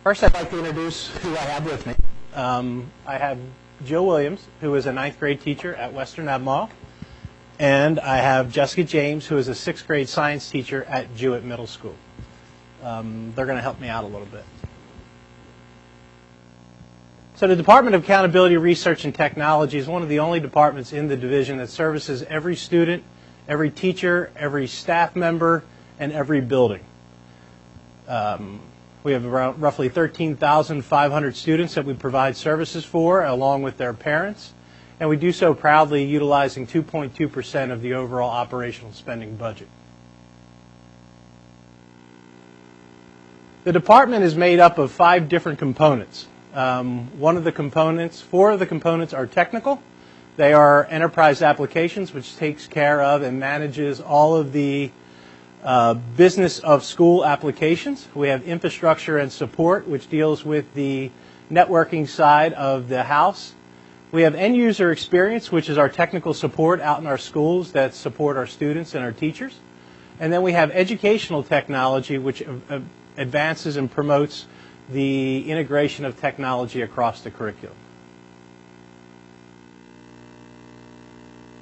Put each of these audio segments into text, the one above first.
First, I'd like to introduce who I have with me. I have Jill Williams, who is a 9th grade teacher at Western Albemarle, and I have Jessica James, who is a 6th grade science teacher at Jewett Middle School. They're going to help me out a little bit. So the Department of Accountability, Research, and Technology is one of the only departments in the division that services every student, every teacher, every staff member, and every building. We have around roughly 13,500 students that we provide services for, along with their parents, and we do so proudly utilizing 2.2% of the overall operational spending budget. The department is made up of 5 different components. 4 of the components are technical. They are enterprise applications, which takes care of and manages all of the business of school applications. We have infrastructure and support, which deals with the networking side of the house. We have end user experience, which is our technical support out in our schools that support our students and our teachers. And then we have educational technology, which advances and promotes the integration of technology across the curriculum.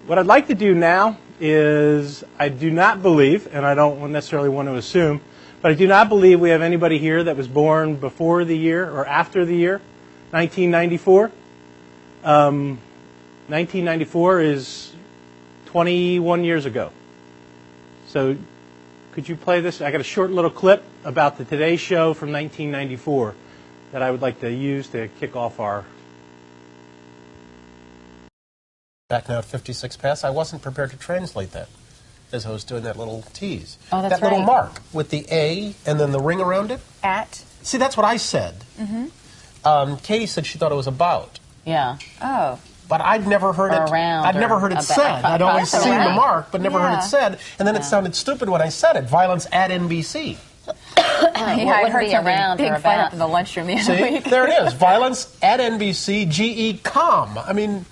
What I'd like to do now is, I do not believe, and I don't necessarily want to assume, but I do not believe we have anybody here that was born before the year or after the year 1994. 1994 is 21 years ago. So could you play this? I got a short little clip about the Today Show from 1994 that I would like to use to kick off our... Back now at 56 past, I wasn't prepared to translate that as I was doing that little tease. Oh, that's that little right. mark with the A and then the ring around it. At? See, that's what I said. Katie said she thought it was about. Yeah. Oh. But I'd never heard Or it. around I'd never or heard it about. said. I'd always That's seen right. the mark, but never heard Yeah. it said. And then it sounded stupid when I said it. Violence at NBC. I heard something around big or fight about. up in the lunchroom the other See, week. there it is. Violence at NBC. GE.com. I mean,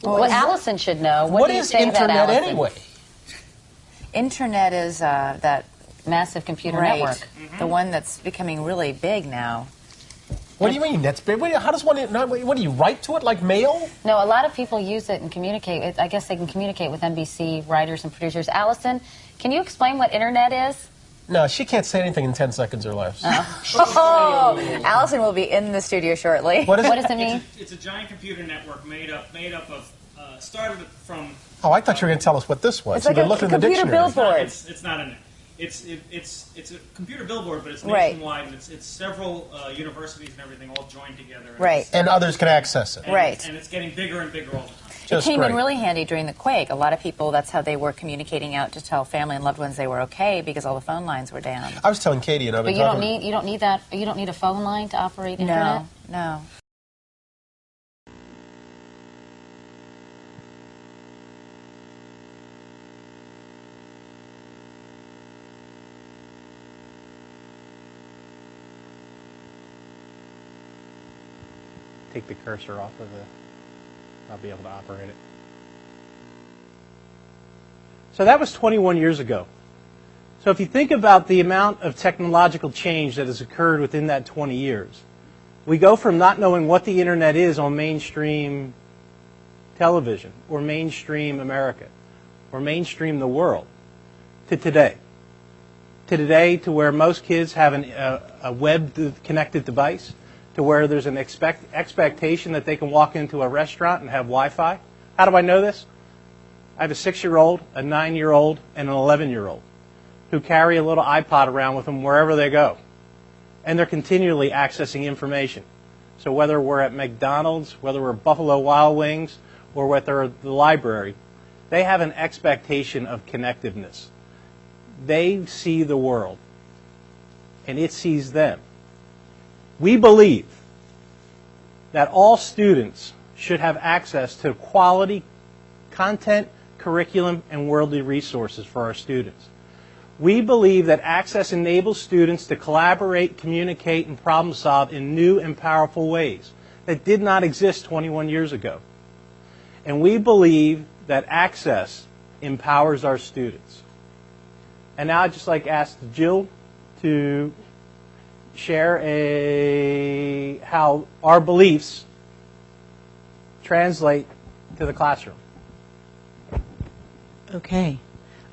Well, Allison should know. what do you is say to that, internet Allison? anyway? Internet is that Massive computer right, network. the one that's becoming really big now. What do you mean? That's big. How does one? What do you write to it like mail? No, a lot of people use it and communicate. I guess they can communicate with NBC writers and producers. Allison, can you explain what internet is? No, she can't say anything in 10 seconds or less. Oh, Allison will be in the studio shortly. What is What it? does it mean? It's a giant computer network made up of started from. Oh, I thought you were going to tell us what this was. It's like You've been a looking in the computer dictionary. billboard. It's not a. It's a computer billboard, but it's Right. nationwide, and it's several universities and everything all joined together. And Right. And others can access it. Right. And it's getting bigger and bigger all the time. It Just came great. in really handy during the quake. A lot of people, that's how they were communicating out to tell family and loved ones they were okay because all the phone lines were down. I was telling Katie, and I've But been you don't talking. need that. You don't need a phone line to operate internet. No. Take the cursor off of the... I'll be able to operate it. So that was 21 years ago. So if you think about the amount of technological change that has occurred within that 20 years, we go from not knowing what the internet is on mainstream television or mainstream America or mainstream the world to today. To today, to where most kids have a web-connected device, to where there's an expectation that they can walk into a restaurant and have Wi-Fi. How do I know this? I have a 6-year-old, a 9-year-old, and an 11-year-old who carry a little iPod around with them wherever they go. And they're continually accessing information. So whether we're at McDonald's, whether we're at Buffalo Wild Wings, or whether we're at the library, they have an expectation of connectiveness. They see the world, and it sees them. We believe that all students should have access to quality content, curriculum, and worldly resources for our students. We believe that access enables students to collaborate, communicate, and problem solve in new and powerful ways that did not exist 21 years ago. And we believe that access empowers our students. And now I'd just like to ask Jill to share how our beliefs translate to the classroom. Okay.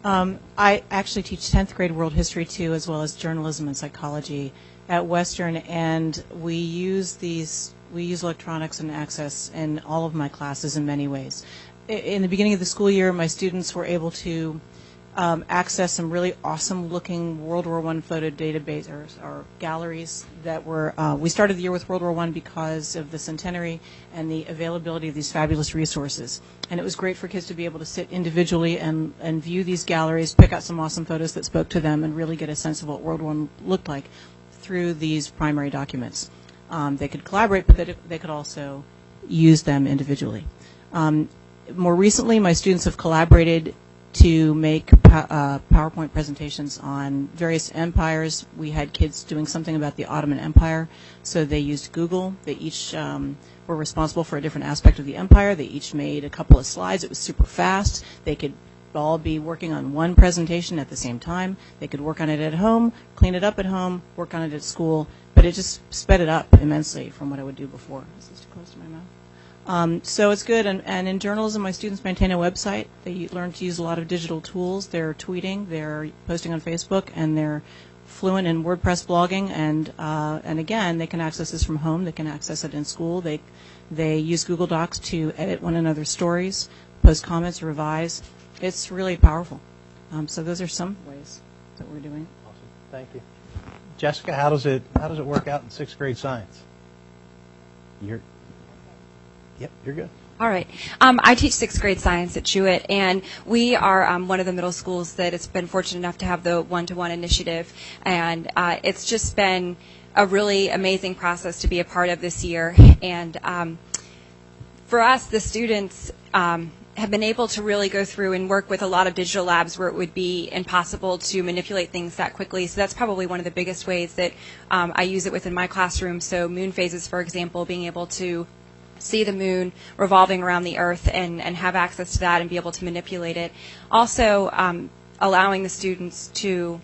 I actually teach 10th grade world history too, as well as journalism and psychology at Western, and we use electronics and access in all of my classes in many ways. In the beginning of the school year, my students were able to access some really awesome looking World War I photo database or galleries that were, we started the year with World War I because of the centenary and the availability of these fabulous resources. And it was great for kids to be able to sit individually and view these galleries, pick out some awesome photos that spoke to them, and really get a sense of what World War I looked like through these primary documents. They could collaborate, but they could also use them individually. More recently, my students have collaborated to make PowerPoint presentations on various empires. We had kids doing something about the Ottoman Empire, so they used Google. They each were responsible for a different aspect of the empire. They each made a couple of slides. It was super fast. They could all be working on one presentation at the same time. They could work on it at home, clean it up at home, work on it at school, but it just sped it up immensely from what I would do before. Is this too close to my mouth? So it's good, and in journalism, my students maintain a website. They learn to use a lot of digital tools. They're tweeting, they're posting on Facebook, and they're fluent in WordPress blogging. And again, they can access this from home. They can access it in school. They use Google Docs to edit one another's stories, post comments, revise. It's really powerful. So those are some ways that we're doing. Awesome, thank you, Jessica. How does it work out in 6th grade science? Yep, you're good. All right. I teach 6th grade science at Jewett, and we are one of the middle schools that has been fortunate enough to have the one-to-one initiative, and it's just been a really amazing process to be a part of this year. And for us, the students have been able to really go through and work with a lot of digital labs where it would be impossible to manipulate things that quickly. So that's probably one of the biggest ways that I use it within my classroom. So moon phases, for example, being able to see the moon revolving around the Earth and have access to that and be able to manipulate it. Also, allowing the students to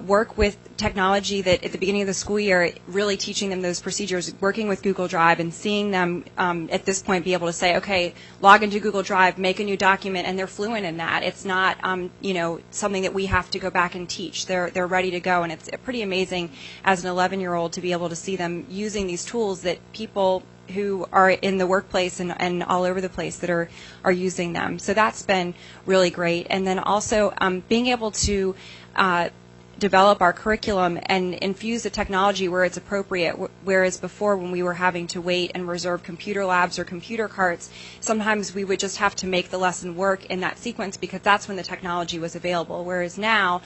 work with technology that at the beginning of the school year, really teaching them those procedures, working with Google Drive and seeing them at this point be able to say, okay, log into Google Drive, make a new document, and they're fluent in that. It's not something that we have to go back and teach. They're ready to go, and it's pretty amazing as an 11-year-old to be able to see them using these tools that people who are in the workplace and all over the place that are using them. So that's been really great. And then also being able to develop our curriculum and infuse the technology where it's appropriate, whereas before when we were having to wait and reserve computer labs or computer carts, sometimes we would just have to make the lesson work in that sequence because that's when the technology was available, whereas now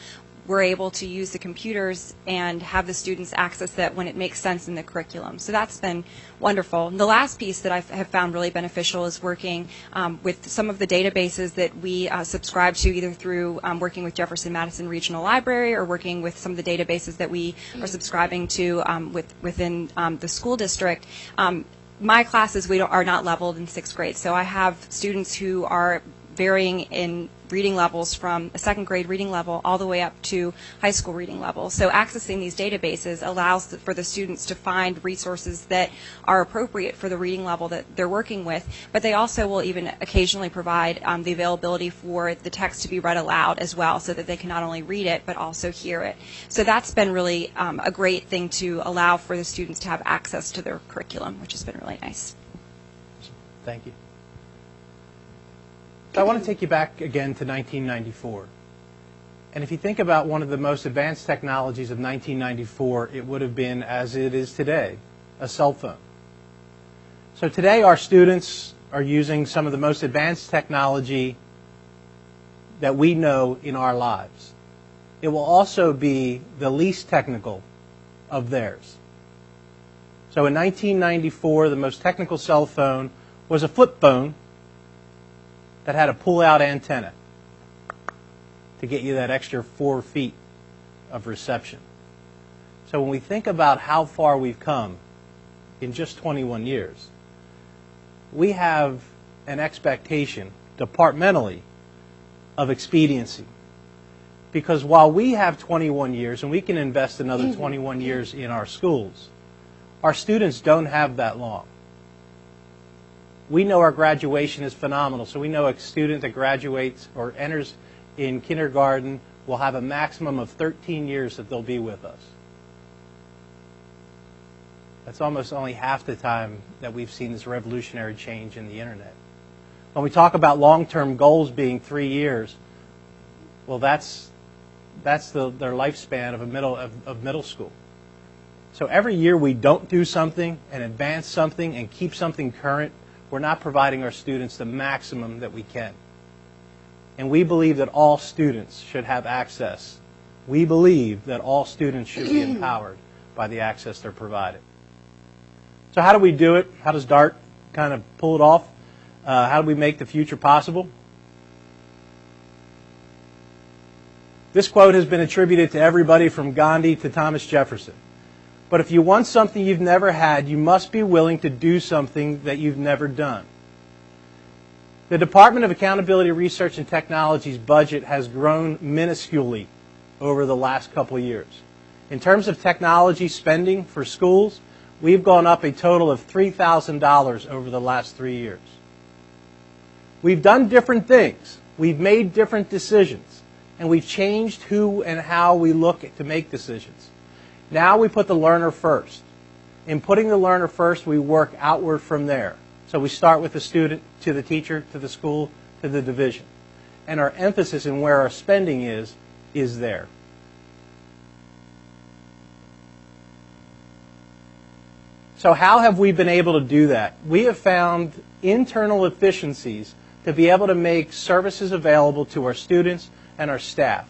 we're able to use the computers and have the students access that when it makes sense in the curriculum. So that's been wonderful. And the last piece that I have found really beneficial is working with some of the databases that we subscribe to, either through working with Jefferson Madison Regional Library or working with some of the databases that we are subscribing to within the school district. My classes are not leveled in 6th grade, so I have students who are varying in reading levels from a 2nd grade reading level all the way up to high school reading level. So accessing these databases allows for the students to find resources that are appropriate for the reading level that they're working with, but they also will even occasionally provide the availability for the text to be read aloud as well, so that they can not only read it but also hear it. So that's been really a great thing to allow for the students to have access to their curriculum, which has been really nice. Thank you. So I want to take you back again to 1994. And if you think about one of the most advanced technologies of 1994, it would have been, as it is today, a cell phone. So today our students are using some of the most advanced technology that we know in our lives. It will also be the least technical of theirs. So in 1994, the most technical cell phone was a flip phone that had a pull-out antenna to get you that extra 4 feet of reception. So when we think about how far we've come in just 21 years, we have an expectation, departmentally, of expediency. Because while we have 21 years and we can invest another 21 years in our schools, our students don't have that long. We know our graduation is phenomenal, so we know a student that graduates or enters in kindergarten will have a maximum of 13 years that they'll be with us. That's almost only half the time that we've seen this revolutionary change in the internet. When we talk about long-term goals being 3 years, well, that's their lifespan of middle school. So every year we don't do something and advance something and keep something current, we're not providing our students the maximum that we can. And we believe that all students should have access. We believe that all students should be empowered by the access they're provided. So how do we do it? How does DART kind of pull it off? How do we make the future possible? This quote has been attributed to everybody from Gandhi to Thomas Jefferson. But if you want something you've never had, you must be willing to do something that you've never done. The Department of Accountability, Research, and Technology's budget has grown minusculely over the last couple of years. In terms of technology spending for schools, we've gone up a total of $3,000 over the last 3 years. We've done different things. We've made different decisions. And we've changed who and how we look to make decisions. Now we put the learner first. In putting the learner first, we work outward from there. So we start with the student, to the teacher, to the school, to the division. And our emphasis in where our spending is there. So how have we been able to do that? We have found internal efficiencies to be able to make services available to our students and our staff.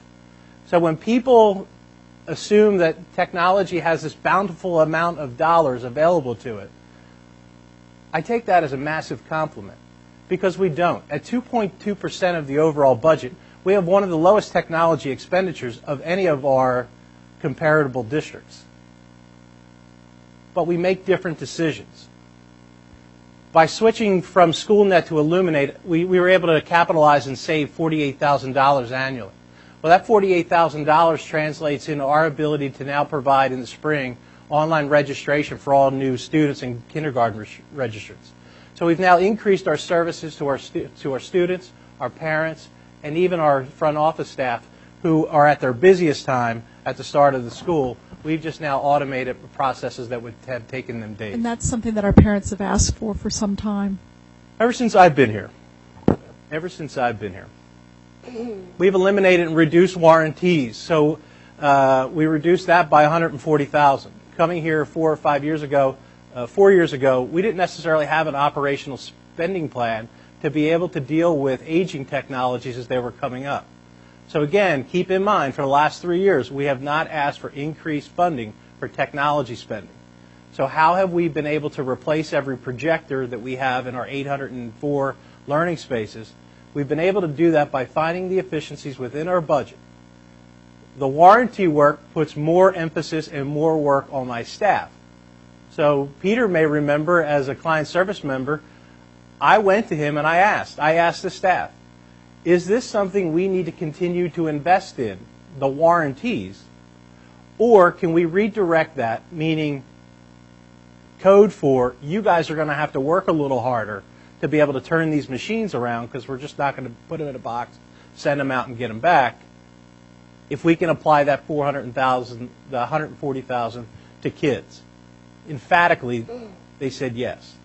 So when people assume that technology has this bountiful amount of dollars available to it, I take that as a massive compliment, because we don't. At 2.2% of the overall budget, we have one of the lowest technology expenditures of any of our comparable districts. But we make different decisions. By switching from SchoolNet to Illuminate, we were able to capitalize and save $48,000 annually. Well, that $48,000 translates into our ability to now provide in the spring online registration for all new students and kindergarten registrants. So we've now increased our services to our students, our parents, and even our front office staff who are at their busiest time at the start of the school. We've just now automated processes that would have taken them days. And that's something that our parents have asked for some time. Ever since I've been here. Ever since I've been here. We've eliminated and reduced warranties. So we reduced that by $140,000. Coming here 4 or 5 years ago, 4 years ago, we didn't necessarily have an operational spending plan to be able to deal with aging technologies as they were coming up. So again, keep in mind, for the last 3 years, we have not asked for increased funding for technology spending. So how have we been able to replace every projector that we have in our 804 learning spaces? We've been able to do that by finding the efficiencies within our budget. The warranty work puts more emphasis and more work on my staff. So Peter may remember, as a client service member, I went to him and I asked the staff, is this something we need to continue to invest in, the warranties, or can we redirect that, meaning code for you guys are going to have to work a little harder to be able to turn these machines around, because we're just not going to put them in a box, send them out and get them back. If we can apply that $400,000, the $140,000 to kids. Emphatically, they said yes.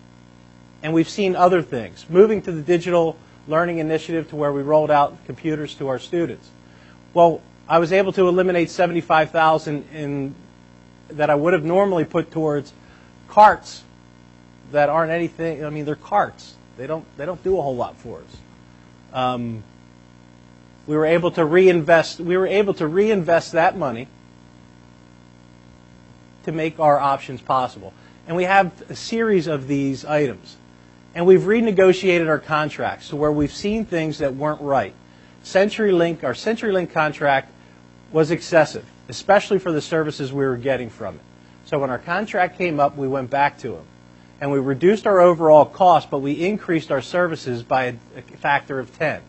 And we've seen other things. Moving to the digital learning initiative to where we rolled out computers to our students. Well, I was able to eliminate $75,000 that I would have normally put towards carts that aren't anything. I mean, they're carts. They don't do a whole lot for us. We were able to reinvest. We were able to reinvest that money to make our options possible. And we have a series of these items. And we've renegotiated our contracts to where we've seen things that weren't right. CenturyLink, our CenturyLink contract was excessive, especially for the services we were getting from it. So when our contract came up, we went back to them. And we reduced our overall cost, but we increased our services by a factor of 10.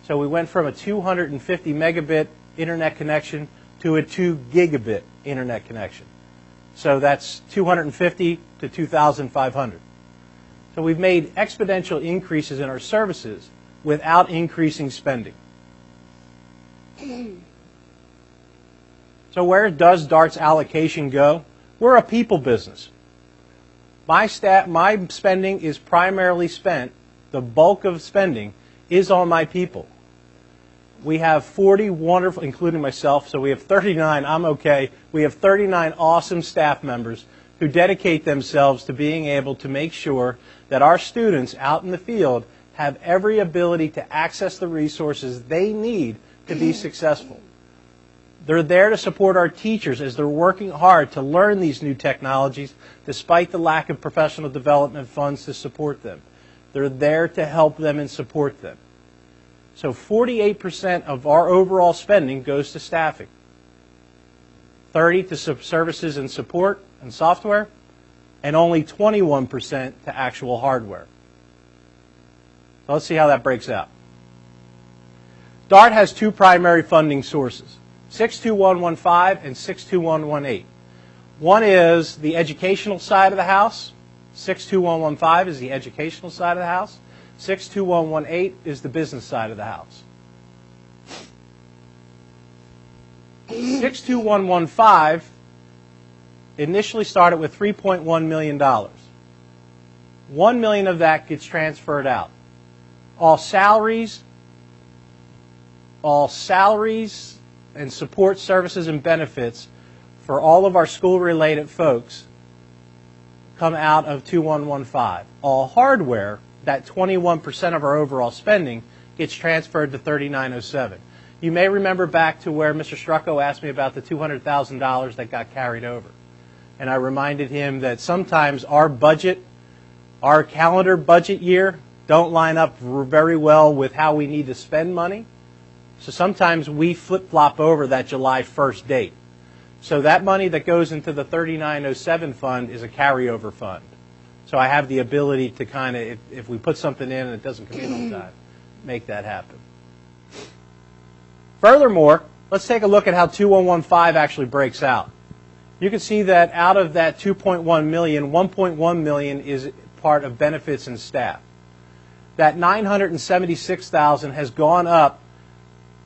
So we went from a 250 megabit internet connection to a 2 gigabit internet connection. So that's 250 to 2,500. So we've made exponential increases in our services without increasing spending. So where does DART's allocation go? We're a people business. My spending is primarily spent, the bulk of spending is on my people. We have 40 wonderful, including myself, so we have 39, I'm okay. We have 39 awesome staff members who dedicate themselves to being able to make sure that our students out in the field have every ability to access the resources they need to be successful. They're there to support our teachers as they're working hard to learn these new technologies despite the lack of professional development funds to support them. They're there to help them and support them. So 48% of our overall spending goes to staffing, 30% to services and support and software, and only 21% to actual hardware. So let's see how that breaks out. DART has two primary funding sources, 62115 and 62118. One is the educational side of the house. 62115 is the educational side of the house. 62118 is the business side of the house. 62115 initially started with $3.1 million. $1 million of that gets transferred out. All salaries and support services and benefits for all of our school-related folks come out of 2115. All hardware, that 21% of our overall spending, gets transferred to 3907. You may remember back to where Mr. Strucco asked me about the $200,000 that got carried over. And I reminded him that sometimes our budget, our calendar budget year, don't line up very well with how we need to spend money. So sometimes we flip-flop over that July 1st date. So that money that goes into the 3907 fund is a carryover fund. So I have the ability to kind of, if we put something in and it doesn't come in on time, make that happen. Furthermore, let's take a look at how 2115 actually breaks out. You can see that out of that 2.1 million, 1.1 million is part of benefits and staff. That 976,000 has gone up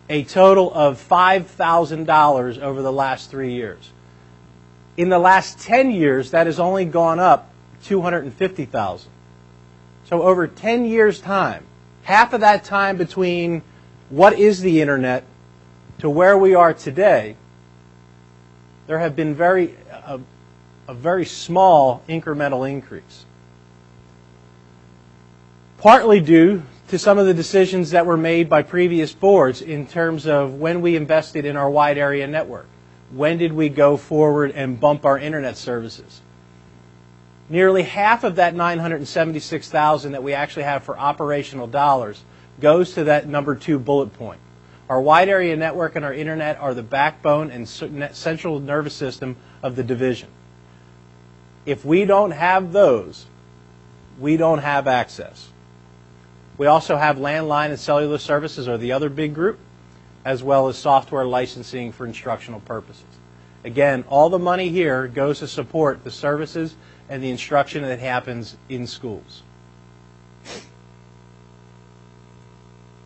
a total of $5,000 over the last 3 years. In the last 10 years, that has only gone up $250,000. So over 10 years' time, half of that time between what is the internet to where we are today, there have been a very small incremental increase. Partly due to some of the decisions that were made by previous boards in terms of when we invested in our wide area network. When did we go forward and bump our internet services? Nearly half of that $976,000 that we actually have for operational dollars goes to that number 2 bullet point. Our wide area network and our internet are the backbone and central nervous system of the division. If we don't have those, we don't have access. We also have landline and cellular services, or the other big group, as well as software licensing for instructional purposes. Again, all the money here goes to support the services and the instruction that happens in schools.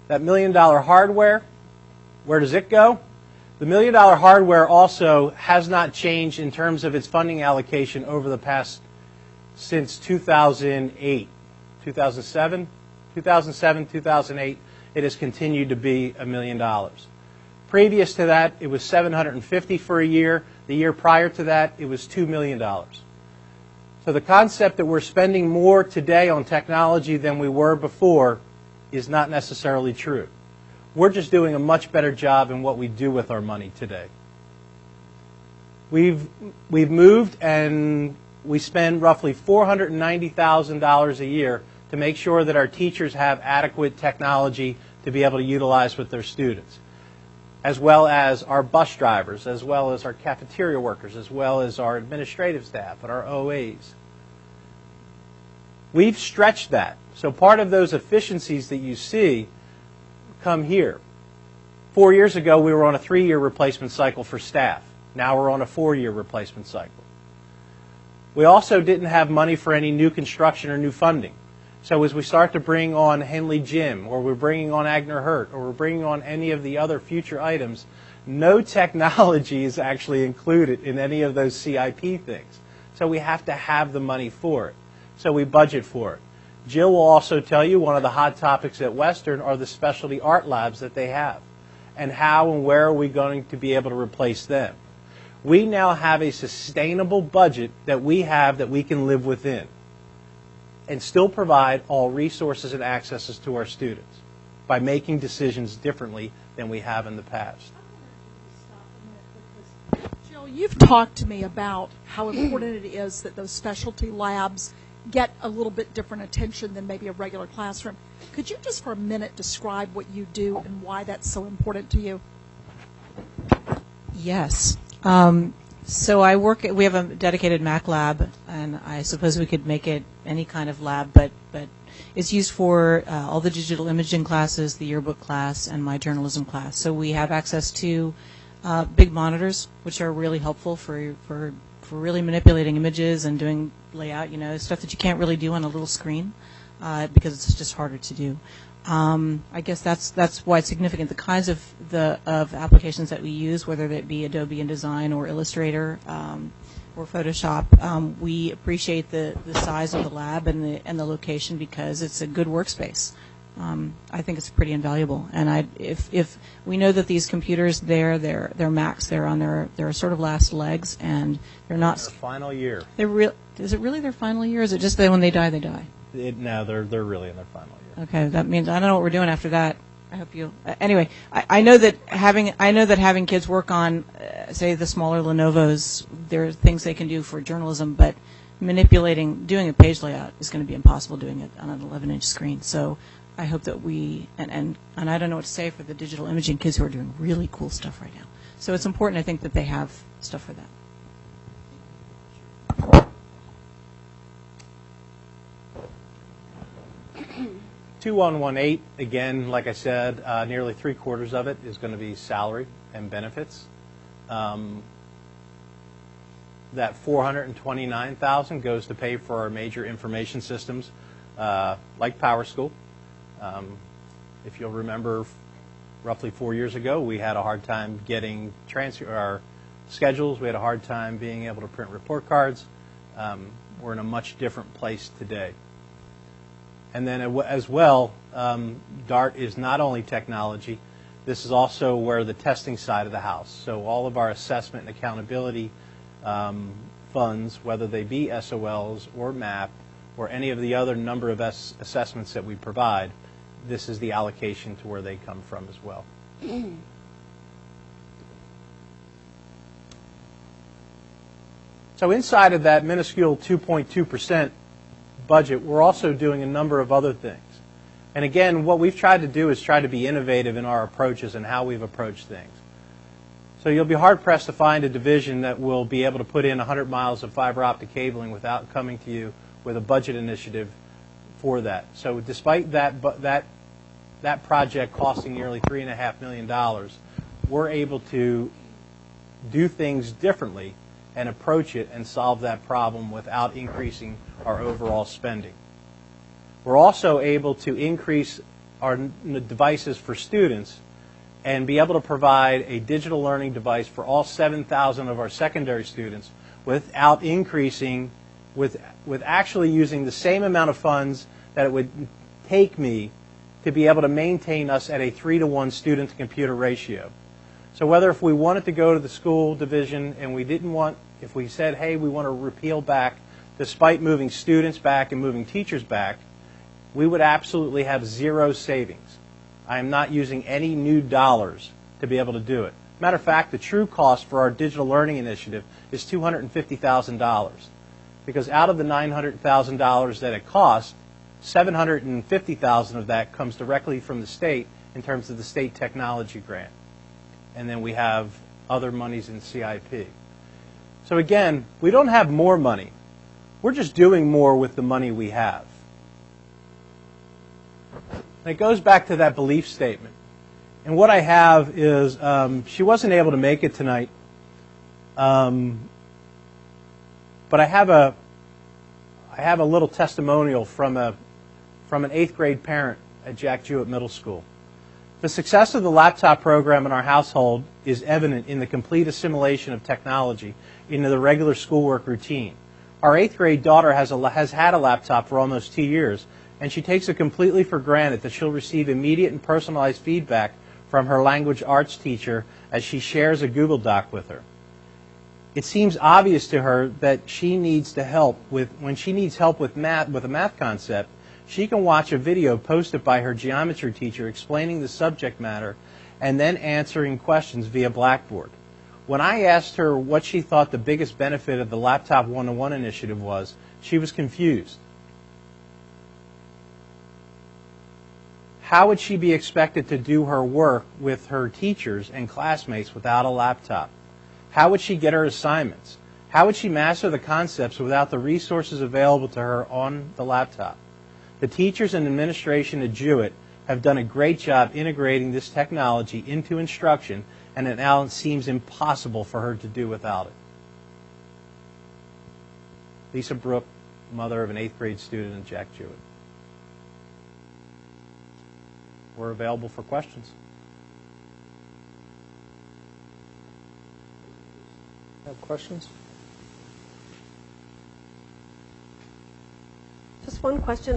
That $1 million hardware, where does it go? The $1 million hardware also has not changed in terms of its funding allocation over the past, since 2008, 2007, 2008, it has continued to be $1 million. Previous to that, it was $750,000 for a year. The year prior to that, it was $2 million. So the concept that we're spending more today on technology than we were before is not necessarily true. We're just doing a much better job in what we do with our money today. We've moved and we spend roughly $490,000 a year to make sure that our teachers have adequate technology to be able to utilize with their students, as well as our bus drivers, as well as our cafeteria workers, as well as our administrative staff and our OAs. We've stretched that. So part of those efficiencies that you see come here. 4 years ago, we were on a 3-year replacement cycle for staff. Now we're on a 4-year replacement cycle. We also didn't have money for any new construction or new funding. So as we start to bring on Henley Gym, or we're bringing on Agner Hurt, or we're bringing on any of the other future items, no technology is actually included in any of those CIP things. So we have to have the money for it. So we budget for it. Jill will also tell you one of the hot topics at Western are the specialty art labs that they have. And how and where are we going to be able to replace them? We now have a sustainable budget that we have that we can live within and still provide all resources and accesses to our students by making decisions differently than we have in the past. Jill, you've talked to me about how important it is that those specialty labs get a little bit different attention than maybe a regular classroom. Could you just for a minute describe what you do and why that's so important to you? Yes. So we have a dedicated Mac lab, and I suppose we could make it any kind of lab, but it's used for all the digital imaging classes, the yearbook class, and my journalism class. So we have access to big monitors, which are really helpful for really manipulating images and doing layout, stuff that you can't really do on a little screen because it's just harder to do. I guess that's why it's significant. The kinds of applications that we use, whether it be Adobe InDesign or Illustrator or Photoshop, we appreciate the size of the lab and the location because it's a good workspace. I think it's pretty invaluable. And if we know that these computers, they're Macs, they're on their sort of last legs, and they're not Their final year. Is it really their final year? Or is it just that when they die, they die? No, they're really in their final year. Okay, that means I don't know what we're doing after that. I hope you. Anyway, I know that having kids work on, say, the smaller Lenovo's, there are things they can do for journalism, but doing a page layout is going to be impossible doing it on an 11-inch screen. So I hope that we and I don't know what to say for the digital imaging kids who are doing really cool stuff right now. So it's important, I think, that they have stuff for that. 2118, again, like I said, nearly 3/4 of it is going to be salary and benefits. That $429,000 goes to pay for our major information systems, like PowerSchool. If you'll remember, roughly 4 years ago, we had a hard time getting our schedules. We had a hard time being able to print report cards. We're in a much different place today. And then as well, DART is not only technology, this is also where the testing side of the house. So all of our assessment and accountability funds, whether they be SOLs or MAP or any of the other number of assessments that we provide, this is the allocation to where they come from as well. So inside of that minuscule 2.2% budget, we're also doing a number of other things. And again, what we've tried to do is try to be innovative in our approaches and how we've approached things. So you'll be hard-pressed to find a division that will be able to put in 100 miles of fiber optic cabling without coming to you with a budget initiative for that. So despite that project costing nearly $3.5 million, we're able to do things differently and approach it and solve that problem without increasing our overall spending. We're also able to increase our devices for students and be able to provide a digital learning device for all 7,000 of our secondary students without increasing, with actually using the same amount of funds that it would take me to be able to maintain us at a 3-to-1 student-to-computer ratio. So whether if we wanted to go to the school division and if we said, hey, we want to repeal back, despite moving students back and moving teachers back, we would absolutely have zero savings. I am not using any new dollars to be able to do it. Matter of fact, the true cost for our digital learning initiative is $250,000. Because out of the $900,000 that it costs, $750,000 of that comes directly from the state in terms of the state technology grant. And then we have other monies in CIP. So again, we don't have more money. We're just doing more with the money we have. And it goes back to that belief statement. And what I have is, she wasn't able to make it tonight, but I have a little testimonial from an 8th grade parent at Jack Jewett Middle School. The success of the laptop program in our household is evident in the complete assimilation of technology into the regular schoolwork routine. Our 8th grade daughter has had a laptop for almost 2 years, and she takes it completely for granted that she'll receive immediate and personalized feedback from her language arts teacher as she shares a Google Doc with her. It seems obvious to her that she needs help with a math concept. She can watch a video posted by her geometry teacher explaining the subject matter and then answering questions via Blackboard. When I asked her what she thought the biggest benefit of the Laptop 101 initiative was, she was confused. How would she be expected to do her work with her teachers and classmates without a laptop? How would she get her assignments? How would she master the concepts without the resources available to her on the laptop? The teachers and administration at Jewett have done a great job integrating this technology into instruction, and it now seems impossible for her to do without it. Lisa Brooke, mother of an 8th grade student at Jack Jewett. We're available for questions. Have questions? Just one question.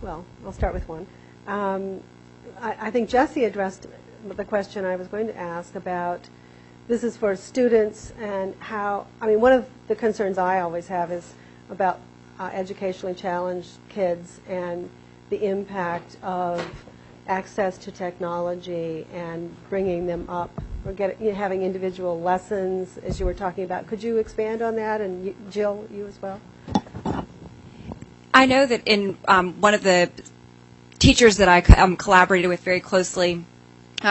Well, I'll start with one. I think Jesse addressed the question I was going to ask about, this is for students and how, one of the concerns I always have is about educationally challenged kids and the impact of access to technology and bringing them up or having individual lessons, as you were talking about. Could you expand on that? And Jill, you as well? I know that in one of the teachers that I collaborated with very closely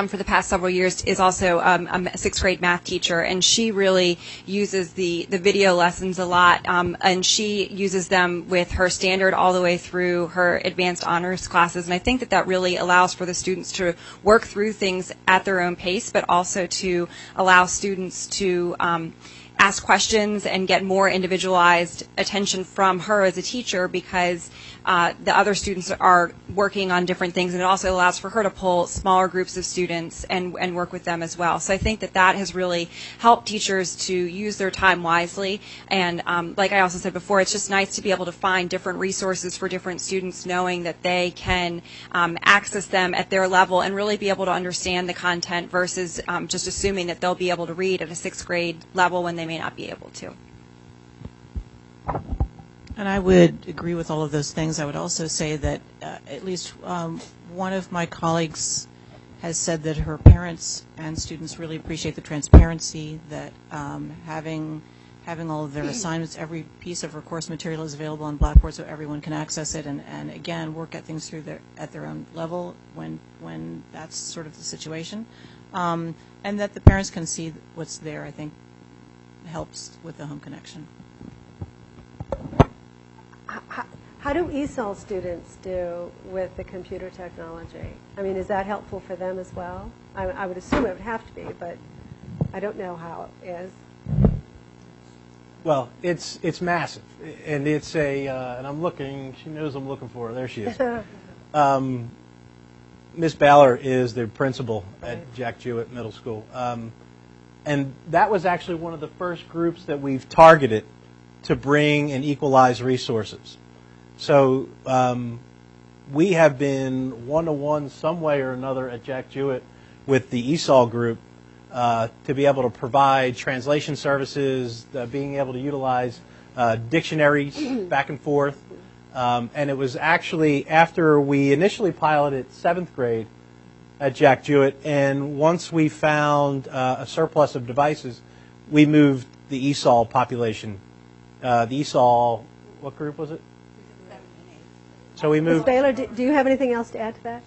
for the past several years is also a 6th grade math teacher, and she really uses the video lessons a lot, and she uses them with her standard all the way through her advanced honors classes, and I think that really allows for the students to work through things at their own pace, but also to allow students to ask questions and get more individualized attention from her as a teacher, because the other students are working on different things, and it also allows for her to pull smaller groups of students and work with them as well. So I think that has really helped teachers to use their time wisely, and like I also said before, it's just nice to be able to find different resources for different students, knowing that they can access them at their level and really be able to understand the content versus just assuming that they'll be able to read at a 6th grade level when they may not be able to. And I would agree with all of those things. I would also say that at least one of my colleagues has said that her parents and students really appreciate the transparency, that having all of their assignments, every piece of her course material is available on Blackboard so everyone can access it and again, work at things through at their own level when that's sort of the situation. And that the parents can see what's there, I think, helps with the home connection. How do ESOL students do with the computer technology? Is that helpful for them as well? I would assume it would have to be, but I don't know how it is. Well, it's massive, and it's and I'm looking. She knows I'm looking for her. There she is. Miss Baller is the principal at Jack Jewett Middle School, and that was actually one of the first groups that we've targeted to bring and equalize resources. So we have been one-to-one some way or another at Jack Jewett with the ESOL group to be able to provide translation services, being able to utilize dictionaries back and forth. And it was actually after we initially piloted 7th grade at Jack Jewett, and once we found a surplus of devices, we moved the ESOL population. The ESOL, what group was it? So we moved. Ms. Baylor, do you have anything else to add to that?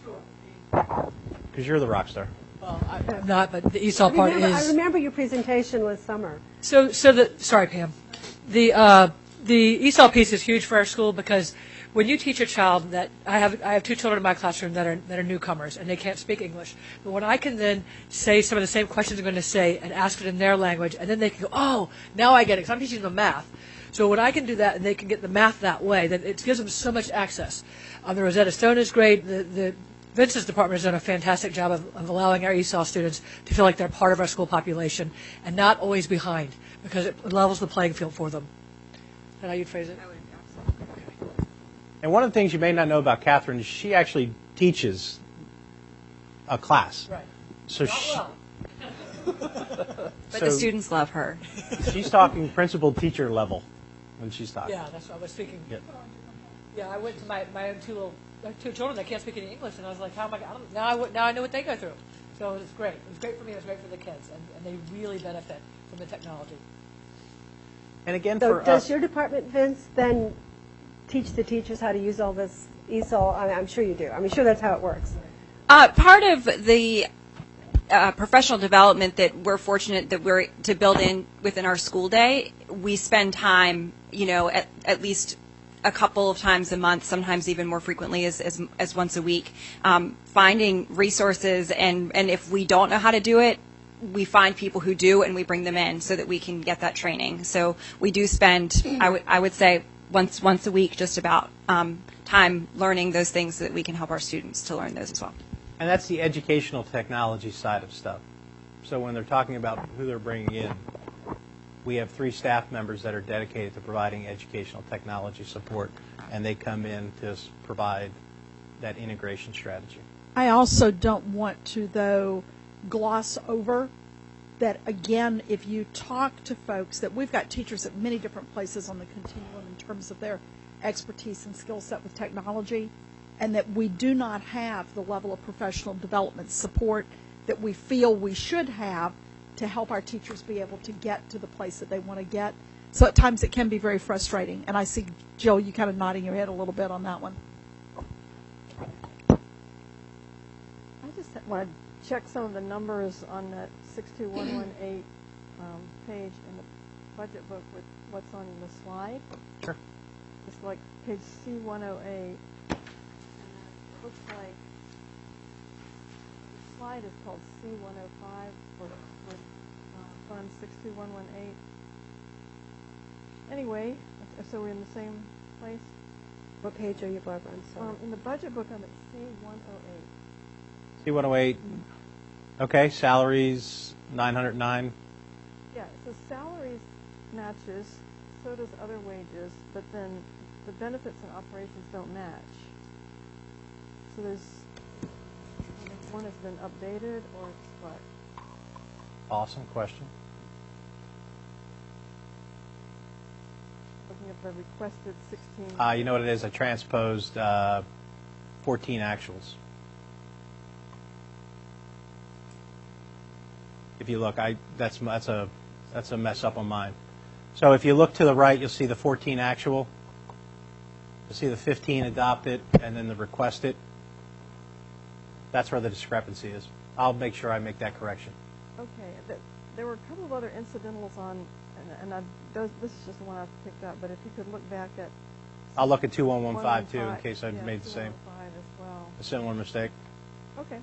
Because you're the rock star. Well, I'm not, but the ESOL part is. I remember your presentation was summer. Sorry, Pam. The ESOL piece is huge for our school because when you teach a child that I have two children in my classroom that are newcomers and they can't speak English, but when I can then say some of the same questions I'm going to say and ask it in their language, and then they can go, oh, now I get it, because I'm teaching them math. So when I can do that and they can get the math that way, then it gives them so much access. The Rosetta Stone is great. The Vince's department has done a fantastic job of allowing our ESOL students to feel like they're part of our school population and not always behind, because it levels the playing field for them. Is that how you'd phrase it? And one of the things you may not know about Catherine is she actually teaches a class. Right. So But the students love her. she's talking principal teacher level when she's talking. Yeah, that's what I was speaking. Yeah. Yeah, I went to my own two children that can't speak any English, and I was like, how am I going to, now I know what they go through. So it was great. It was great for me, it was great for the kids, and they really benefit from the technology. And again, So for does us, your department, Vince, then teach the teachers how to use all this ESOL? I'm sure you do. I'm sure that's how it works. Part of the professional development that we're fortunate that we're to build in within our school day, we spend time, at least a couple of times a month, sometimes even more frequently as once a week, finding resources, and if we don't know how to do it, we find people who do and we bring them in so that we can get that training. So we do spend, I would say, once a week just about time learning those things so that we can help our students to learn those as well. and that's the educational technology side of stuff. So when they're talking about who they're bringing in, we have 3 staff members that are dedicated to providing educational technology support, and they come in to provide that integration strategy. I also don't want to, though, gloss over that, again, if you talk to folks, that we've got teachers at many different places on the continuum in terms of their expertise and skill set with technology, and that we do not have the level of professional development support that we feel we should have to help our teachers be able to get to the place that they want to get. So at times it can be very frustrating. And I see, Jill, you kind of nodding your head a little bit on that one. I just want to check some of the numbers on that 62118 page in the budget book with what's on the slide. Sure. It's like page C108. And then it looks like the slide is called C105 for Fund 62118. Anyway, so we're in the same place. What page are you, Barbara? I'm sorry. In the budget book, I'm at C108. C108, okay, salaries, 909. Yeah, so salaries matches, so does other wages, but then the benefits and operations don't match. So there's, if one has been updated or it's what? Awesome question. Looking at the requested 16. You know what it is? I transposed 14 actuals. If you look, that's a mess up on mine. So if you look to the right, you'll see the 14 actual. You'll see the 15 adopted, and then the requested. That's where the discrepancy is. I'll make sure I make that correction. Okay, there were a couple of other incidentals on, and this is just the one I've picked up, but if you could look back at... I'll look at 2115 too, in case I made the same. 2115 as well. A similar mistake. Okay.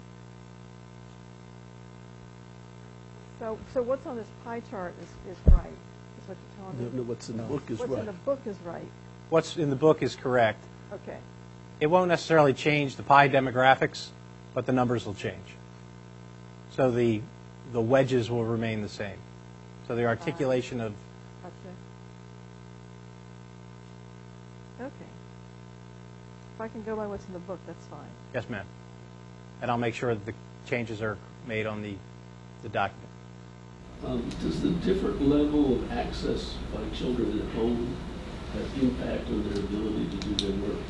So what's on this pie chart is right, is what you're telling me. What's in the book is What's right. in the book is right. What's in the book is correct. Okay. It won't necessarily change the pie demographics, but the numbers will change. So the wedges will remain the same. So the articulation of... Gotcha. Okay. If I can go by what's in the book, that's fine. Yes, ma'am. And I'll make sure that the changes are made on the document. Does the different level of access by children at home have impact on their ability to do their work?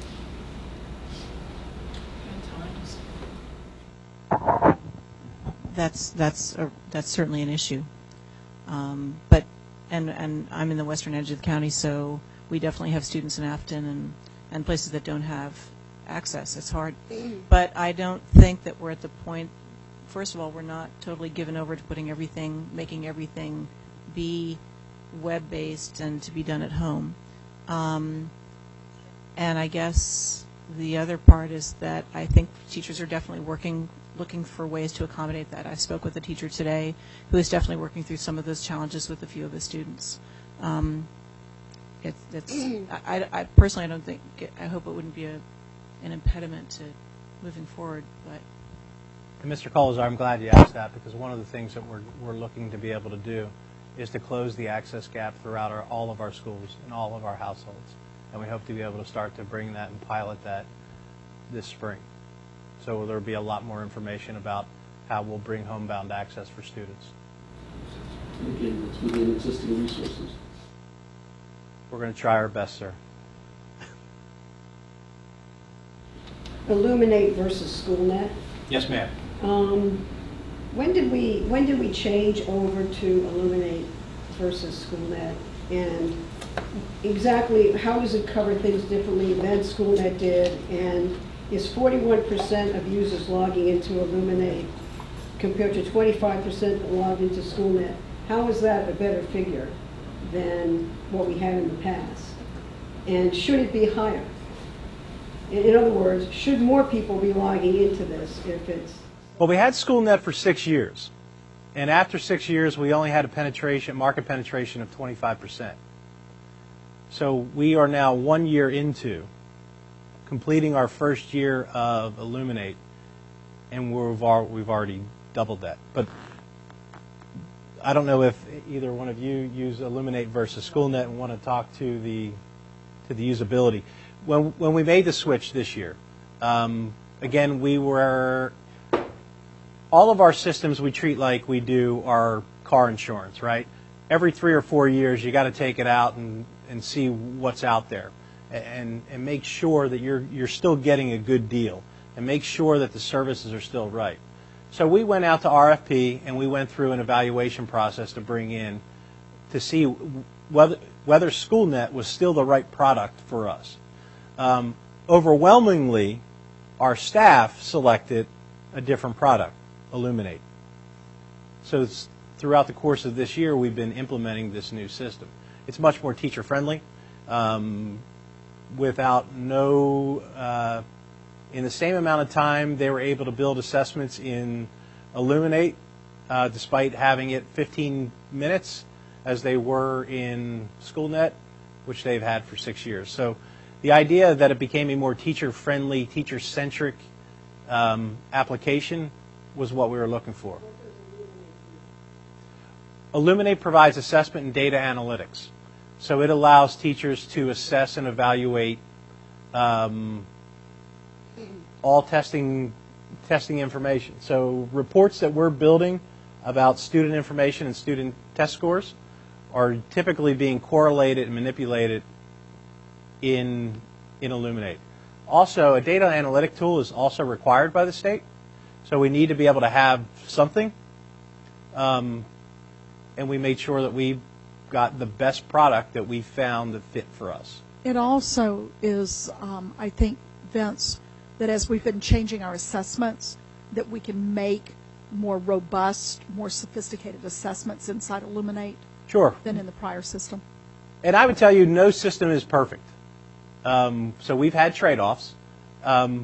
That's certainly an issue. But I'm in the western edge of the county, so we definitely have students in Afton and places that don't have access. It's hard. But I don't think that we're at the point. First of all, we're not totally given over to making everything be web-based and to be done at home. And I guess the other part is that I think teachers are definitely looking for ways to accommodate that. I spoke with a teacher today who is definitely working through some of those challenges with a few of his students. I personally, I don't think, I hope it wouldn't be an impediment to moving forward, but. And Mr. Colazar, I'm glad you asked that, because one of the things that we're looking to be able to do is to close the access gap throughout all of our schools and all of our households. And we hope to be able to start to bring that and pilot that this spring. So there'll be a lot more information about how we'll bring homebound access for students. Again, it's within existing resources. We're going to try our best, sir. Illuminate versus SchoolNet. Yes, ma'am. When did we change over to Illuminate versus SchoolNet, and exactly how does it cover things differently than SchoolNet did? And is 41% of users logging into Illuminate compared to 25% that logged into SchoolNet? How is that a better figure than what we had in the past? And should it be higher? In other words, should more people be logging into this if it's... Well, we had SchoolNet for 6 years. And after 6 years, we only had a market penetration of 25%. So we are now 1 year into completing our first year of Illuminate, and we've already doubled that. But I don't know if either one of you use Illuminate versus SchoolNet and want to talk to the usability. When we made the switch this year, again, all of our systems we treat like we do our car insurance, right? Every 3 or 4 years, you got to take it out and see what's out there, and make sure that you're still getting a good deal, and make sure that the services are still right. So we went out to RFP, and we went through an evaluation process to bring in to see whether SchoolNet was still the right product for us. Overwhelmingly, our staff selected a different product, Illuminate. So throughout the course of this year, we've been implementing this new system. It's much more teacher-friendly. In the same amount of time, they were able to build assessments in Illuminate, despite having it 15 minutes, as they were in SchoolNet, which they've had for 6 years. So the idea that it became a more teacher-friendly, teacher-centric application was what we were looking for. Illuminate provides assessment and data analytics. So it allows teachers to assess and evaluate all testing information. So reports that we're building about student information and student test scores are typically being correlated and manipulated in Illuminate. Also, a data analytic tool is also required by the state. So we need to be able to have something. And we made sure that we got the best product that we found that fit for us. It also is, I think, Vince, that as we've been changing our assessments, that we can make more robust, more sophisticated assessments inside Illuminate than in the prior system. And I would tell you, no system is perfect. So we've had trade-offs. But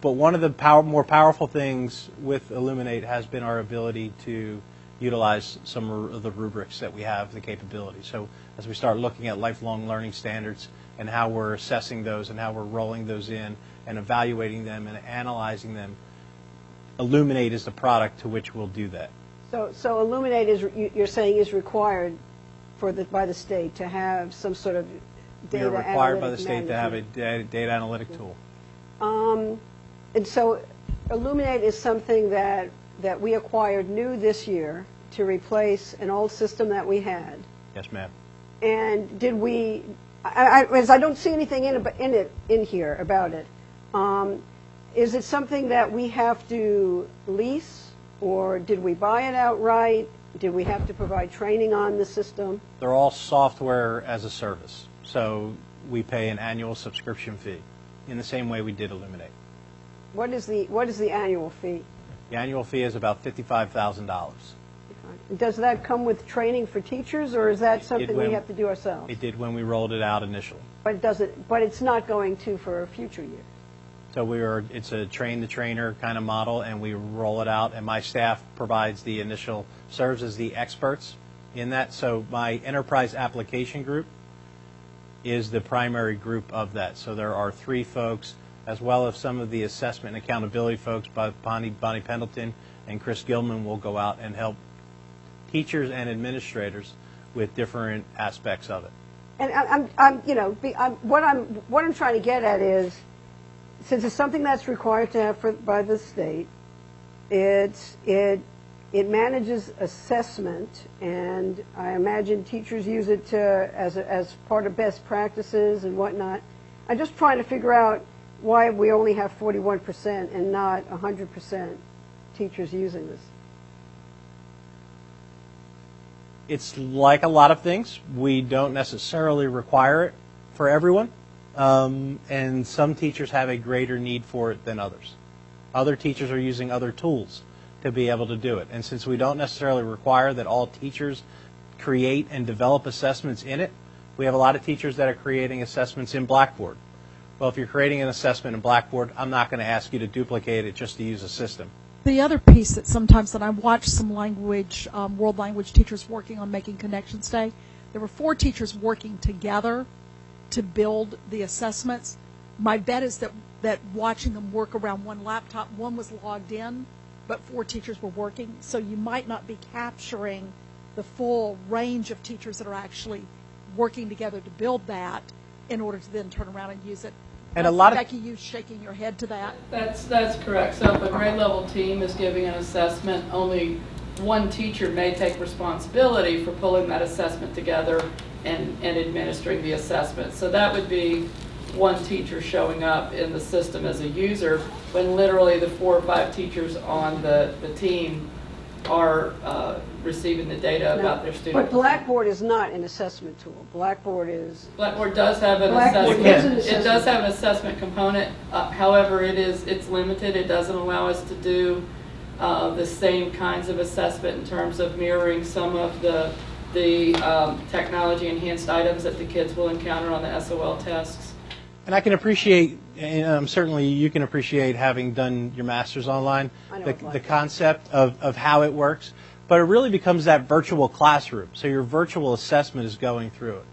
one of the more powerful things with Illuminate has been our ability to utilize some of the rubrics that we have, the capability. So as we start looking at lifelong learning standards and how we're assessing those and how we're rolling those in and evaluating them and analyzing them, Illuminate is the product to which we'll do that. So Illuminate you're saying is required by the state to have some sort of data analytic. We are required by the state to have a data analytic tool. And so Illuminate is something that we acquired new this year to replace an old system that we had. Yes, ma'am. And did we? I don't see anything in here about it. Is it something that we have to lease, or did we buy it outright? Did we have to provide training on the system? They're all software as a service, so we pay an annual subscription fee in the same way we did Illuminate. What is the annual fee? The annual fee is about $55,000. Does that come with training for teachers, or is that something we when- have to do ourselves? It did when we rolled it out initially. But it doesn't, but it's not going to for a future year. So it's a train-the-trainer kind of model, and we roll it out, and my staff provides the initial, serves as the experts in that. So my enterprise application group is the primary group of that. So there are 3 folks, as well as some of the assessment and accountability folks, Bonnie Pendleton and Chris Gilman will go out and help teachers and administrators with different aspects of it. And what I'm trying to get at is, since it's something that's required to have by the state, it manages assessment, and I imagine teachers use it as part of best practices and whatnot. I'm just trying to figure out why we only have 41% and not 100% teachers using this. It's like a lot of things. We don't necessarily require it for everyone, and some teachers have a greater need for it than others. Other teachers are using other tools to be able to do it. And since we don't necessarily require that all teachers create and develop assessments in it, we have a lot of teachers that are creating assessments in Blackboard. Well, if you're creating an assessment in Blackboard, I'm not going to ask you to duplicate it just to use a system. The other piece that sometimes that I watch some language, world language teachers working on Making Connections Day, there were 4 teachers working together to build the assessments. My bet is that watching them work around one laptop, one was logged in, but 4 teachers were working. So you might not be capturing the full range of teachers that are actually working together to build that in order to then turn around and use it. And a lot of Becky, you shaking your head to that? That's correct. So if a grade level team is giving an assessment, only one teacher may take responsibility for pulling that assessment together and administering the assessment. So that would be one teacher showing up in the system as a user, when literally the 4 or 5 teachers on the team are receiving the data about their students. But Blackboard is not an assessment tool. Blackboard does have an assessment. It does have an assessment component. However, it's limited. It doesn't allow us to do the same kinds of assessment in terms of mirroring some of the technology enhanced items that the kids will encounter on the SOL tests. And I can appreciate, and certainly you can appreciate, having done your master's online, the concept of how it works. But it really becomes that virtual classroom. So your virtual assessment is going through it.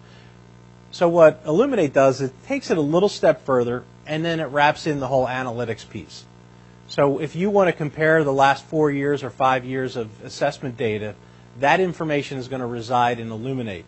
So what Illuminate does, it takes it a little step further, and then it wraps in the whole analytics piece. So if you want to compare the last 4 years or 5 years of assessment data, that information is going to reside in Illuminate.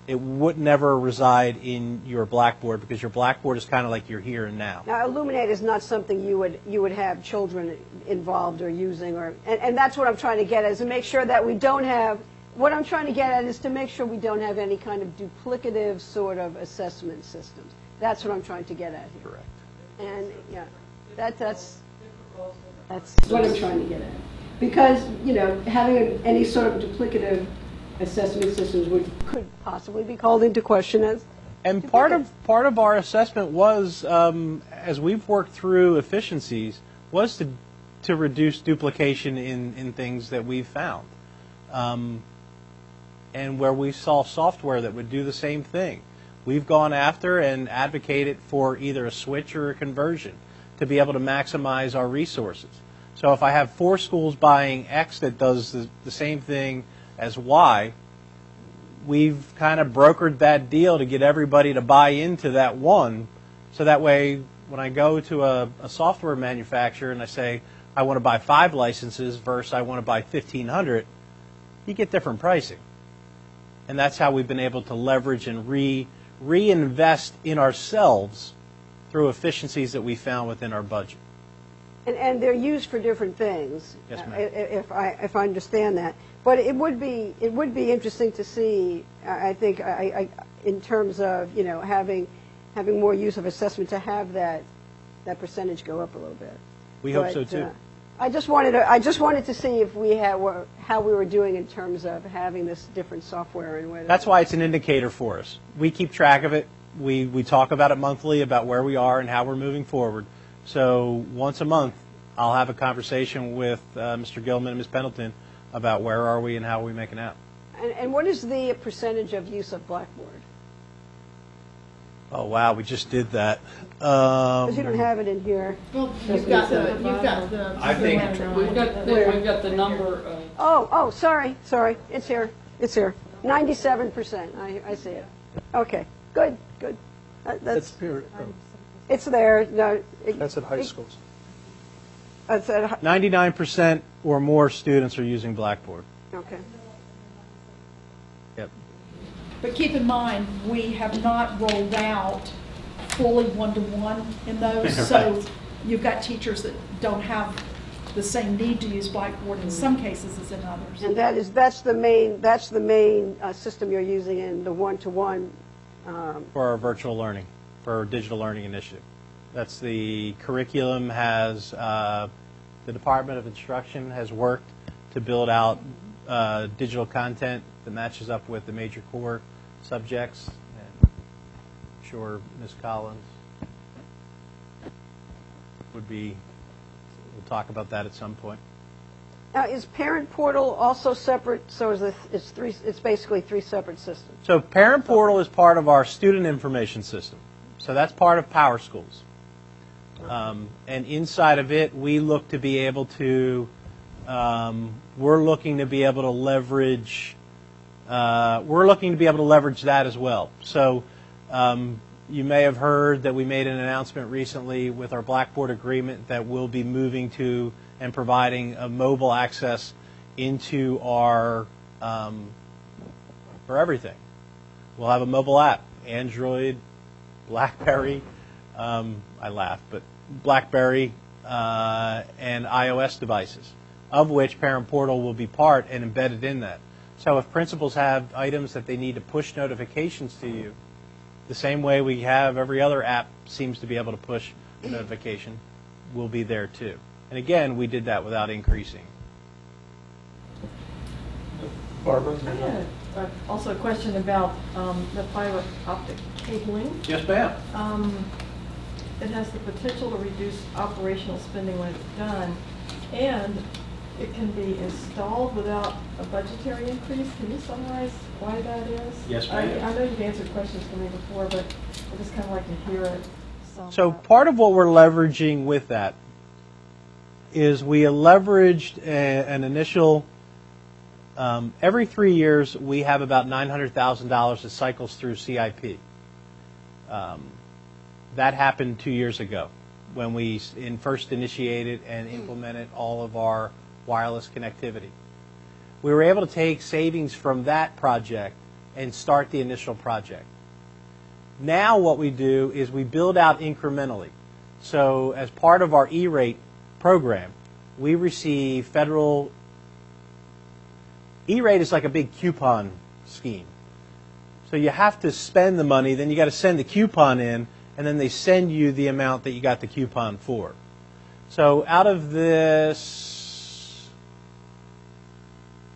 It would never reside in your Blackboard, because your Blackboard is kind of like your here and now. Now, Illuminate is not something you would have children involved or using, and that's what I'm trying to get at, is to make sure that we don't have. What I'm trying to get at is to make sure we don't have any kind of duplicative sort of assessment systems. That's what I'm trying to get at here. Correct. And yeah, that's what I'm trying to get at. Because having any sort of duplicative assessment systems could possibly be called into question as. And part of our assessment was, as we've worked through efficiencies, was to reduce duplication in things that we've found, and where we saw software that would do the same thing. We've gone after and advocated for either a switch or a conversion to be able to maximize our resources. So if I have 4 schools buying X that does the same thing as Y, we've kind of brokered that deal to get everybody to buy into that one, so that way when I go to a software manufacturer and I say I want to buy 5 licenses versus I want to buy 1,500, you get different pricing. And that's how we've been able to leverage and reinvest in ourselves through efficiencies that we found within our budget. And they're used for different things. Yes, ma'am. If I understand that, but it would be interesting to see. I think in terms of having more use of assessment, to have that percentage go up a little bit. We hope so too. I just wanted to see if we had how we were doing in terms of having this different software and whether. That's why it's an indicator for us. We keep track of it. We talk about it monthly, about where we are and how we're moving forward. So once a month, I'll have a conversation with Mr. Gilman and Ms. Pendleton about where are we and how are we making out. And what is the percentage of use of Blackboard? Oh, wow, we just did that. Because you don't have it in here. Well, you've got the. I think We've got the number of. Oh, sorry, it's here, 97%, I see it. Okay, good. That's, it's there, no. That's at high schools. That's at, 99% or more students are using Blackboard. okay. Yep. But keep in mind, we have not rolled out fully one-to-one in those. So you've got teachers that don't have the same need to use Blackboard in some cases as in others. And that's the main system you're using in the one-to-one. For our virtual learning, for our digital learning initiative. That's the curriculum has, the Department of Instruction has worked to build out digital content that matches up with the major core subjects. And I'm sure Ms. Collins would be, we'll talk about that at some point. Now, is Parent Portal also separate? So it's basically three separate systems. So Parent Portal is part of our student information system. So that's part of Power Schools. And inside of it, we look to be able to, we're looking to be able to leverage that as well. So you may have heard that we made an announcement recently with our Blackboard agreement that we'll be moving to and providing a mobile access into our, for everything. We'll have a mobile app, Android, BlackBerry, I laugh, but BlackBerry and iOS devices, of which Parent Portal will be part and embedded in that. So if principals have items that they need to push notifications to you, the same way we have every other app seems to be able to push a notification, will be there too. And again, we did that without increasing. Barbara? I had also a question about the fiber optic cabling. Yes, ma'am. It has the potential to reduce operational spending when it's done, and it can be installed without a budgetary increase. Can you summarize why that is? Yes, ma'am. I know you've answered questions for me before, but I just kind of like to hear it. So part of what we're leveraging with that is we leveraged an initial, every 3 years we have about $900,000 that cycles through CIP. That happened 2 years ago when we first initiated and implemented all of our wireless connectivity. We were able to take savings from that project and start the initial project. Now what we do is we build out incrementally. So as part of our E-rate program, we receive federal, E-rate is like a big coupon scheme. So you have to spend the money, then you got to send the coupon in, and then they send you the amount that you got the coupon for. So out of that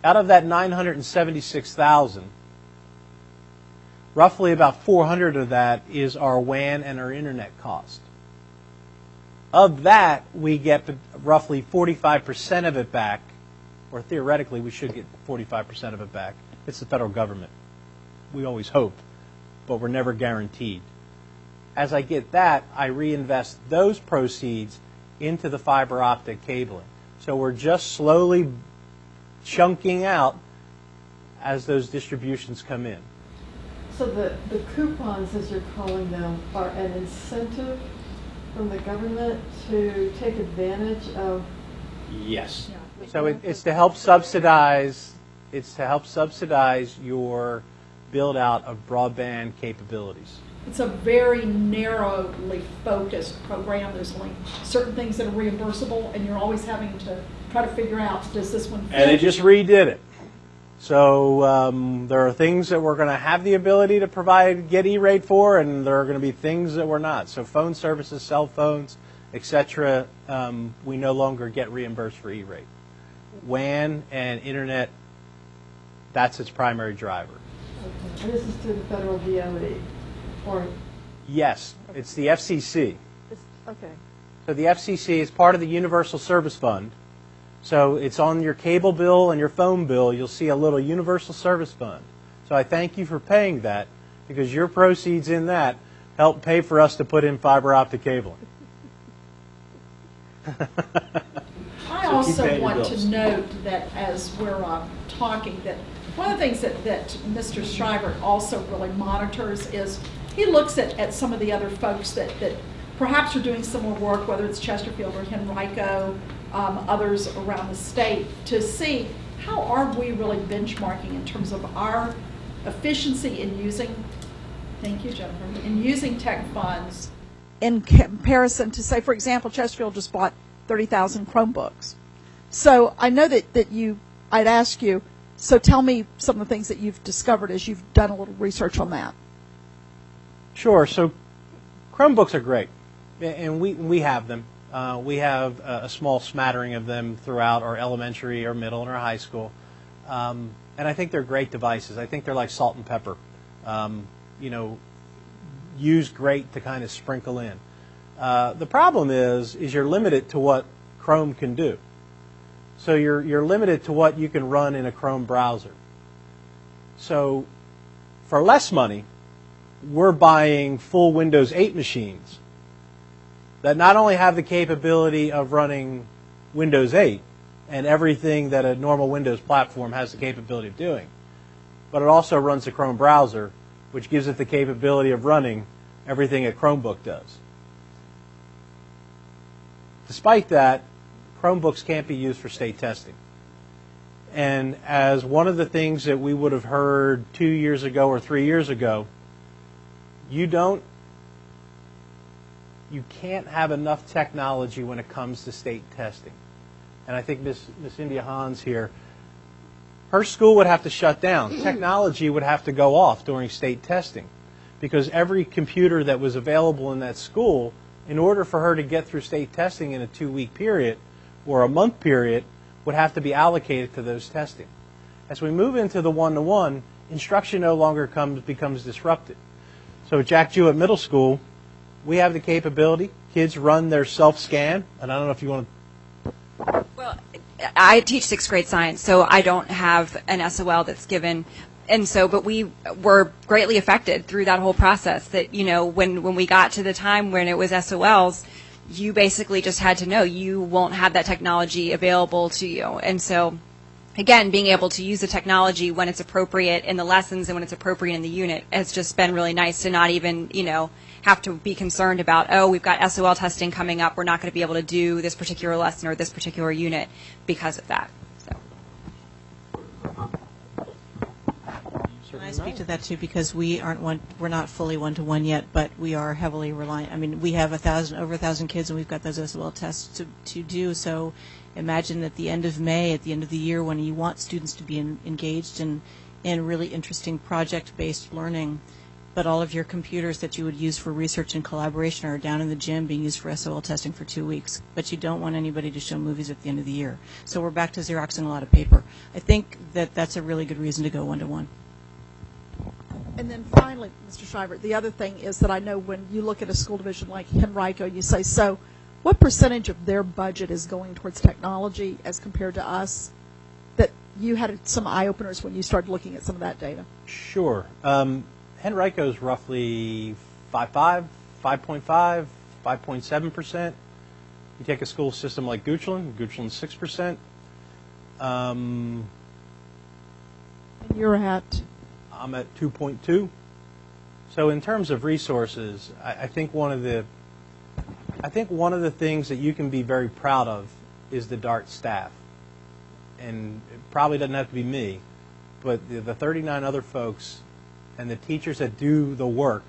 $976,000, roughly about $400 of that is our WAN and our internet cost. Of that, we get roughly 45% of it back, or theoretically we should get 45% of it back. It's the federal government. We always hope, but we're never guaranteed. As I get that, I reinvest those proceeds into the fiber optic cabling. So we're just slowly chunking out as those distributions come in. So the coupons, as you're calling them, are an incentive from the government to take advantage of? Yes. So it's to help subsidize. It's to help subsidize your build out of broadband capabilities. It's a very narrowly focused program. There's only certain things that are reimbursable, and you're always having to try to figure out, does this one fit? And they just redid it. So there are things that we're going to have the ability to get E-rate for, and there are going to be things that we're not. So phone services, cell phones, etc., we no longer get reimbursed for E-rate. WAN and internet, that's its primary driver. Okay. And this is through the federal DOE? Or Yes, it's the FCC. okay. So the FCC is part of the Universal Service Fund. So it's on your cable bill and your phone bill, you'll see a little universal service fund. So I thank you for paying that, because your proceeds in that help pay for us to put in fiber optic cabling. I So keep also paying your want bills. to note that as we're talking, that one of the things that Mr. Shriver also really monitors is he looks at some of the other folks that perhaps are doing similar work, whether it's Chesterfield or Henrico, others around the state, to see how are we really benchmarking in terms of our efficiency in using, thank you, Jennifer, in using tech funds in comparison to, say, for example, Chesterfield just bought 30,000 Chromebooks. So I know that I'd ask you, so tell me some of the things that you've discovered as you've done a little research on that. Sure. So Chromebooks are great, and we have them. We have a small smattering of them throughout our elementary, our middle, and our high school. And I think they're great devices. I think they're like salt and pepper. Used great to kind of sprinkle in. The problem is you're limited to what Chrome can do. So you're limited to what you can run in a Chrome browser. So for less money, we're buying full Windows 8 machines that not only have the capability of running Windows 8 and everything that a normal Windows platform has the capability of doing, but it also runs the Chrome browser, which gives it the capability of running everything a Chromebook does. Despite that, Chromebooks can't be used for state testing. And as one of the things that we would have heard 2 years ago or 3 years ago, you can't have enough technology when it comes to state testing. And I think Miss India Hans here, her school would have to shut down. Technology would have to go off during state testing, because every computer that was available in that school, in order for her to get through state testing in a 2-week period or a month period, would have to be allocated to those testing. As we move into the one-to-one, instruction no longer becomes disrupted. So at Jack Jewett Middle School, we have the capability. Kids run their self-scan, and I don't know if you want to... Well, I teach 6th grade science, so I don't have an SOL that's given. And so, but we were greatly affected through that whole process that, when we got to the time when it was SOLs, you basically just had to know you won't have that technology available to you. And so, again, being able to use the technology when it's appropriate in the lessons and when it's appropriate in the unit has just been really nice to not even, have to be concerned about, we've got SOL testing coming up, we're not going to be able to do this particular lesson or this particular unit because of that. So. Can I speak to that too? Because we're not fully one-to-one yet, but we are heavily reliant. I mean, we have over 1,000 kids, and we've got those SOL tests to do. So, imagine at the end of May, at the end of the year, when you want students to be engaged in really interesting project-based learning, but all of your computers that you would use for research and collaboration are down in the gym being used for SOL testing for 2 weeks. But you don't want anybody to show movies at the end of the year. So we're back to Xeroxing a lot of paper. I think that's a really good reason to go one-to-one. And then finally, Mr. Shriver, the other thing is that I know when you look at a school division like Henrico, you say, so what percentage of their budget is going towards technology as compared to us? That you had some eye-openers when you started looking at some of that data. Sure. Henrico is roughly 5.5, 5.7%. You take a school system like Goochland, Goochland's 6%. And you're at? I'm at 2.2. So in terms of resources, I think one of the things that you can be very proud of is the DART staff. And it probably doesn't have to be me, but the 39 other folks and the teachers that do the work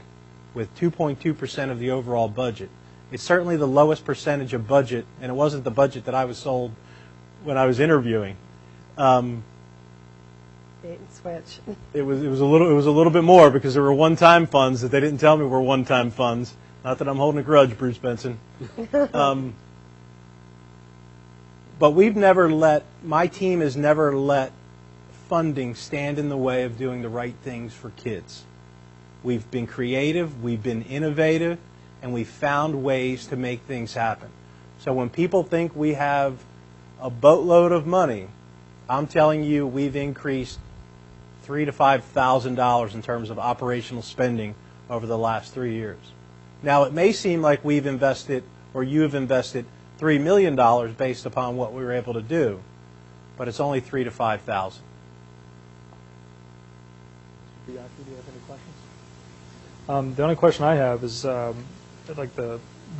with 2.2% of the overall budget. It's certainly the lowest percentage of budget, and it wasn't the budget that I was sold when I was interviewing. Bait and switch. It was a little bit more because there were one-time funds that they didn't tell me were one-time funds. Not that I'm holding a grudge, Bruce Benson. But my team has never let funding stand in the way of doing the right things for kids. We've been creative, we've been innovative, and we've found ways to make things happen. So when people think we have a boatload of money, I'm telling you we've increased $3,000 to $5,000 in terms of operational spending over the last 3 years. Now, it may seem like we've invested, or you have invested, $3 million based upon what we were able to do, but it's only $3,000 to $5,000. Do you have any questions? The only question I have is, I'd like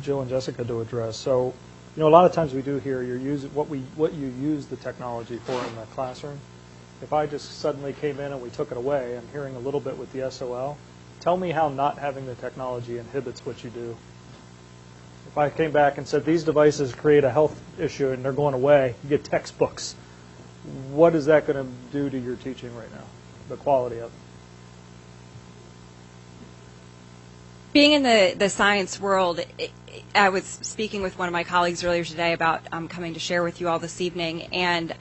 Jill and Jessica to address. So, a lot of times we do hear what you use the technology for in the classroom. If I just suddenly came in and we took it away, I'm hearing a little bit with the SOL. Tell me how not having the technology inhibits what you do. If I came back and said these devices create a health issue and they're going away, you get textbooks. What is that going to do to your teaching right now, the quality of it? Being in the science world, I was speaking with one of my colleagues earlier today about coming to share with you all this evening, and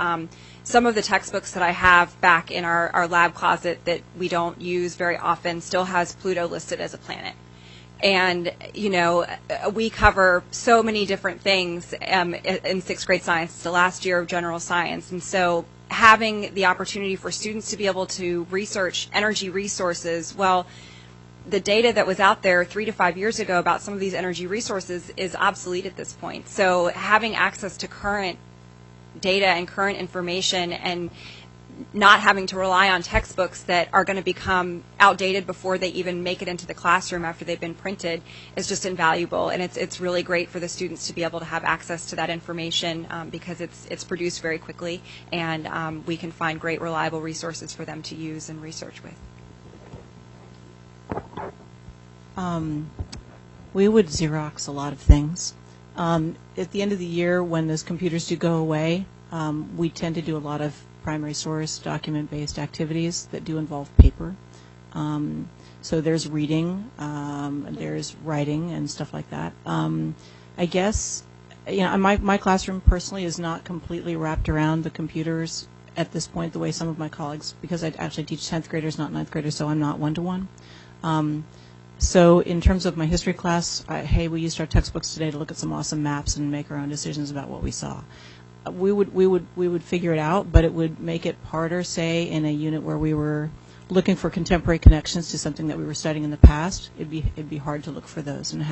some of the textbooks that I have back in our lab closet that we don't use very often still has Pluto listed as a planet. And, we cover so many different things in sixth grade science. It's the last year of general science, and so having the opportunity for students to be able to research energy resources, well, the data that was out there 3 to 5 years ago about some of these energy resources is obsolete at this point. So having access to current data and current information and not having to rely on textbooks that are going to become outdated before they even make it into the classroom after they've been printed is just invaluable. And it's really great for the students to be able to have access to that information because it's produced very quickly, and we can find great reliable resources for them to use and research with. We would Xerox a lot of things. At the end of the year, when those computers do go away, we tend to do a lot of primary source document-based activities that do involve paper. So there's reading, there's writing and stuff like that. I guess, my classroom personally is not completely wrapped around the computers at this point the way some of my colleagues, because I actually teach 10th graders, not 9th graders, so I'm not one-to-one. So in terms of my history class, hey, we used our textbooks today to look at some awesome maps and make our own decisions about what we saw. We would figure it out, but it would make it harder, say, in a unit where we were looking for contemporary connections to something that we were studying in the past. It'd be hard to look for those and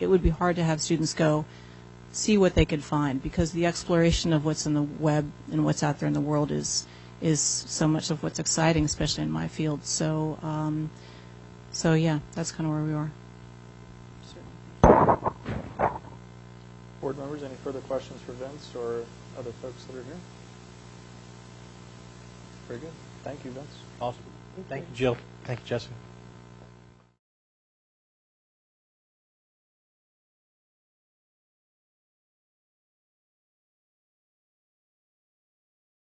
it would be hard to have students go see what they could find, because the exploration of what's in the web and what's out there in the world is so much of what's exciting, especially in my field. So yeah, that's kind of where we are. Board members, any further questions for Vince or other folks that are here? Very good. Thank you, Vince. Awesome. Thank you, Jill. Thank you, Jessica.